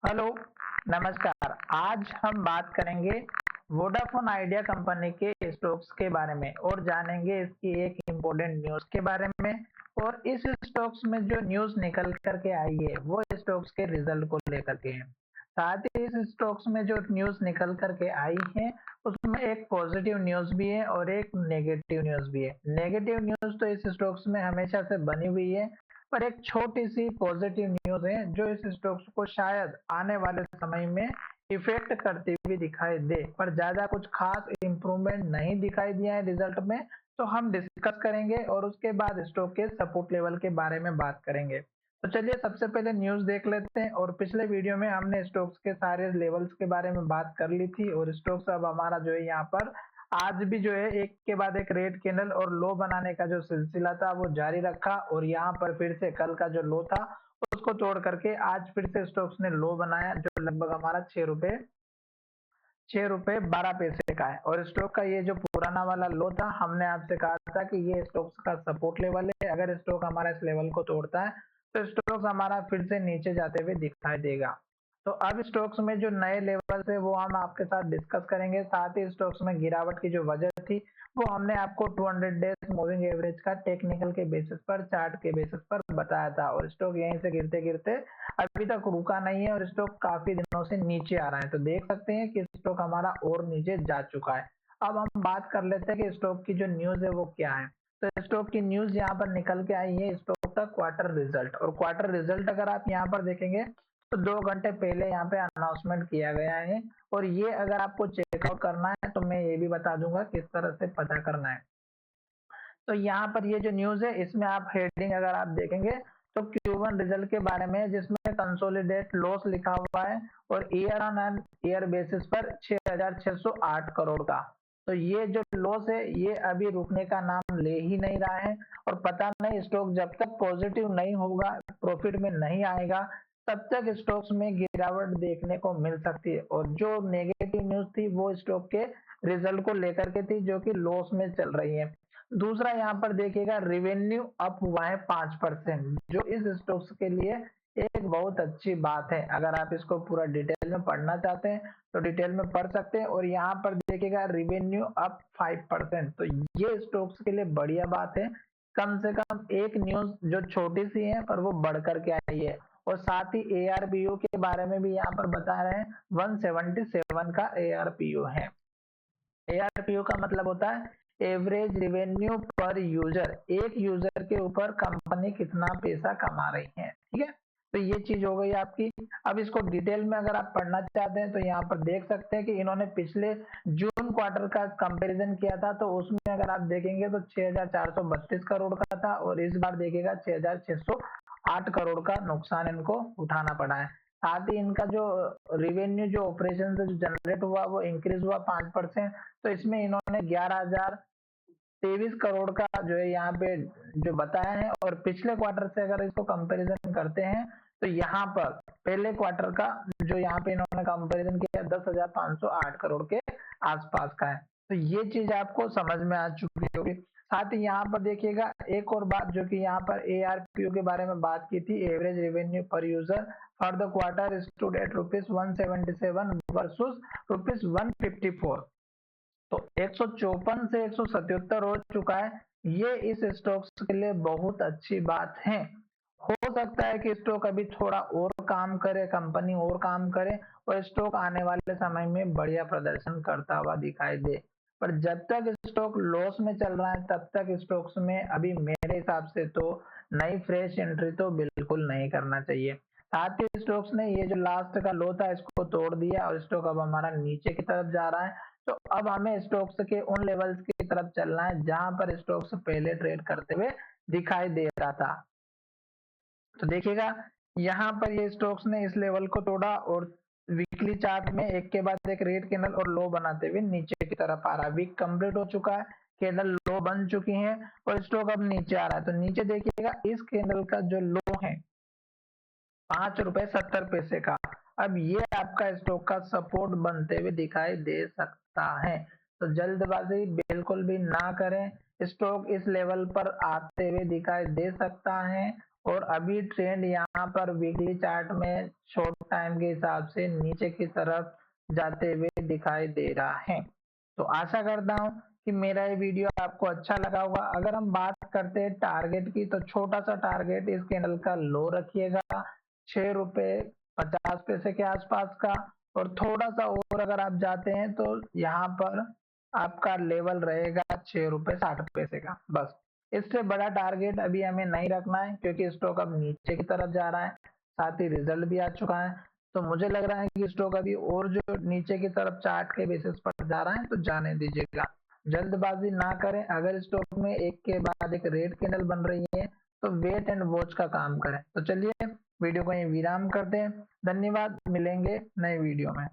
Hello, नमस्कार। आज हम बात करेंगे वोडाफोन आइडिया कंपनी के स्टॉक्स के बारे में और जानेंगे इसकी एक इम्पोर्टेंट न्यूज़ के बारे में। और इस स्टॉक्स में जो न्यूज़ निकल कर के आई है वो स्टॉक्स के रिजल्ट को लेकर के है। साथ ही इस स्टॉक्स में जो न्यूज़ निकल कर के आई है उसमें एक पॉजिटिव न्यूज़ भी है और एक नेगेटिव न्यूज़ भी है। नेगेटिव न्यूज़ तो इस स्टॉक्स में हमेशा से बनी हुई है, पर एक छोटी सी पॉजिटिव न्यूज है जो इस स्टॉक्स को शायद आने वाले समय में इफेक्ट करती हुई दिखाई दे, पर ज्यादा कुछ खास इंप्रूवमेंट नहीं दिखाई दिया है रिजल्ट में। तो हम डिस्कस करेंगे और उसके बाद स्टॉक के सपोर्ट लेवल के बारे में बात करेंगे। तो चलिए सबसे पहले न्यूज देख लेते हैं। और पिछले वीडियो में हमने स्टॉक्स के सारे लेवल्स के बारे में बात कर ली थी और स्टॉक्स अब हमारा जो है यहाँ पर आज भी जो है एक के बाद एक रेड कैंडल और लो बनाने का जो सिलसिला था वो जारी रखा, और यहाँ पर फिर से कल का जो लो था उसको तोड़ करके आज फिर से स्टॉक्स ने लो बनाया, जो लगभग हमारा 6 रुपए 12 पैसे का है। और स्टॉक का ये जो पुराना वाला लो था, हमने आपसे कहा था कि ये स्टॉक्स का सपोर्ट लेवल है। अगर स्टॉक हमारा इस लेवल को तोड़ता है तो स्टॉक्स हमारा फिर से नीचे जाते हुए दिखाई देगा। तो अब स्टॉक्स में जो नए लेवल है वो हम आपके साथ डिस्कस करेंगे। साथ ही स्टॉक्स में गिरावट की जो वजह थी वो हमने आपको 200 डेज मूविंग एवरेज का टेक्निकल के बेसिस पर, चार्ट के बेसिस पर बताया था। और स्टॉक यहीं से गिरते गिरते अभी तक रुका नहीं है और स्टॉक काफी दिनों से नीचे आ रहा है। तो देख सकते हैं कि स्टॉक हमारा और नीचे जा चुका है। अब हम बात कर लेते हैं कि स्टॉक की जो न्यूज है वो क्या है। तो स्टॉक की न्यूज यहाँ पर निकल के आई है, स्टॉक का क्वार्टर रिजल्ट। और क्वार्टर रिजल्ट अगर आप यहाँ पर देखेंगे तो 2 घंटे पहले यहाँ पे अनाउंसमेंट किया गया है। और ये अगर आपको चेकआउट करना है तो मैं ये भी बता दूंगा किस तरह से पता करना है। तो यहाँ पर ये जो न्यूज है इसमें आप हेडिंग अगर आप देखेंगे तो Q1 रिजल्ट के बारे में है, जिसमें कंसोलिडेट लॉस लिखा हुआ है और year on an year basis पर 6,608 करोड़ का। तो ये जो लॉस है ये अभी रुकने का नाम ले ही नहीं रहा है। और पता नहीं स्टॉक जब तक पॉजिटिव नहीं होगा, प्रॉफिट में नहीं आएगा, तब तक स्टॉक्स में गिरावट देखने को मिल सकती है। और जो नेगेटिव न्यूज थी वो स्टॉक के रिजल्ट को लेकर के थी जो कि लॉस में चल रही है। दूसरा यहाँ पर देखिएगा रेवेन्यू अप हुआ है 5%, जो इस स्टॉक्स के लिए एक बहुत अच्छी बात है। अगर आप इसको पूरा डिटेल में पढ़ना चाहते हैं तो डिटेल में पढ़ सकते हैं। और यहाँ पर देखिएगा रेवेन्यू अप 5%, तो ये स्टॉक्स के लिए बढ़िया बात है। कम से कम एक न्यूज जो छोटी सी है पर वो बढ़ करके आई है। और साथ ही ARPU के बारे में भी यहाँ पर बता रहे हैं, 177 का ARPU है। ARPU का मतलब होता है एवरेज रिवेन्यू पर यूजर। एक यूजर के ऊपर कंपनी कितना पैसा कमा रही है, ठीक है। तो ये चीज हो गई आपकी। अब इसको डिटेल में अगर आप पढ़ना चाहते हैं तो यहाँ पर देख सकते हैं कि इन्होंने पिछले जून क्वार्टर का कंपैरिजन किया था, तो उसमें अगर आप देखेंगे तो 6,432 करोड़ का था और इस बार देखिएगा 6,608 करोड़ का नुकसान इनको उठाना पड़ा है। साथ ही इनका जो रिवेन्यू जो ऑपरेशन से जनरेट हुआ वो इंक्रीज हुआ 5%। तो इसमें इन्होंने 11,023 करोड़ का जो है यहाँ पे जो बताया है। और पिछले क्वार्टर से अगर इसको कंपैरिजन करते हैं तो यहाँ पर पहले क्वार्टर का जो यहाँ पे इन्होंने कंपैरिजन किया 10,508 करोड़ के आसपास का है। तो ये चीज आपको समझ में आ चुकी होगी। साथ ही यहाँ पर देखिएगा एक और बात जो कि यहाँ पर ARPU के बारे में बात की थी, एवरेज रेवेन्यू पर user for the quarter stood at ₹177 versus ₹154। तो 154 से 177 हो चुका है। ये इस स्टॉक्स के लिए बहुत अच्छी बात है। हो सकता है कि स्टॉक अभी थोड़ा और काम करे, कंपनी और काम करे और स्टॉक आने वाले समय में बढ़िया प्रदर्शन करता हुआ दिखाई दे। पर जब तक स्टॉक लॉस में चल रहा है तब तक स्टॉक्स में अभी मेरे हिसाब से तो नई फ्रेश एंट्री तो बिल्कुल नहीं करना चाहिए। साथ ही स्टॉक्स ने ये जो लास्ट का लो था इसको तोड़ दिया और स्टॉक अब हमारा नीचे की तरफ जा रहा है। तो अब हमें स्टॉक्स के उन लेवल्स की तरफ चलना है जहां पर स्टॉक्स पहले ट्रेड करते हुए दिखाई दे रहा था। तो देखिएगा यहाँ पर ये स्टॉक्स ने इस लेवल को तोड़ा और वीकली चार्ट में एक के बाद एक रेड कैंडल और लो बनाते हुए नीचे की तरफ आ रहा है। वीक कंप्लीट हो चुका है, कैंडल लो बन चुकी है और स्टॉक अब नीचे आ रहा है। तो नीचे देखिएगा इस कैंडल का जो लो है 5 रुपए 70 पैसे का, अब ये आपका स्टॉक का सपोर्ट बनते हुए दिखाई दे सकता है। तो जल्दबाजी बिल्कुल भी ना करें, स्टॉक इस लेवल पर आते हुए दिखाई दे सकता है और अभी ट्रेंड यहाँ पर वीकली चार्ट में शॉर्ट टाइम के हिसाब से नीचे की तरफ जाते हुए दिखाई दे रहा है। तो आशा करता हूँ कि मेरा ये वीडियो आपको अच्छा लगा होगा। अगर हम बात करते हैं टारगेट की, तो छोटा सा टारगेट इस कैंडल का लो रखिएगा 6 रुपए 50 पैसे के आसपास का, और थोड़ा सा और अगर आप जाते हैं तो यहाँ पर आपका लेवल रहेगा 6 रुपए 60 पैसे का। बस इससे बड़ा टारगेट अभी हमें नहीं रखना है, क्योंकि स्टॉक अब नीचे की तरफ जा रहा है, साथ ही रिजल्ट भी आ चुका है। तो मुझे लग रहा है कि स्टॉक अभी और जो नीचे की तरफ चार्ट के बेसिस पर जा रहा है तो जाने दीजिएगा, जल्दबाजी ना करें। अगर स्टॉक में एक के बाद एक रेड कैंडल बन रही है तो वेट एंड वॉच का काम करें। तो चलिए वीडियो को यहीं विराम करते हैं। धन्यवाद, मिलेंगे नए वीडियो में।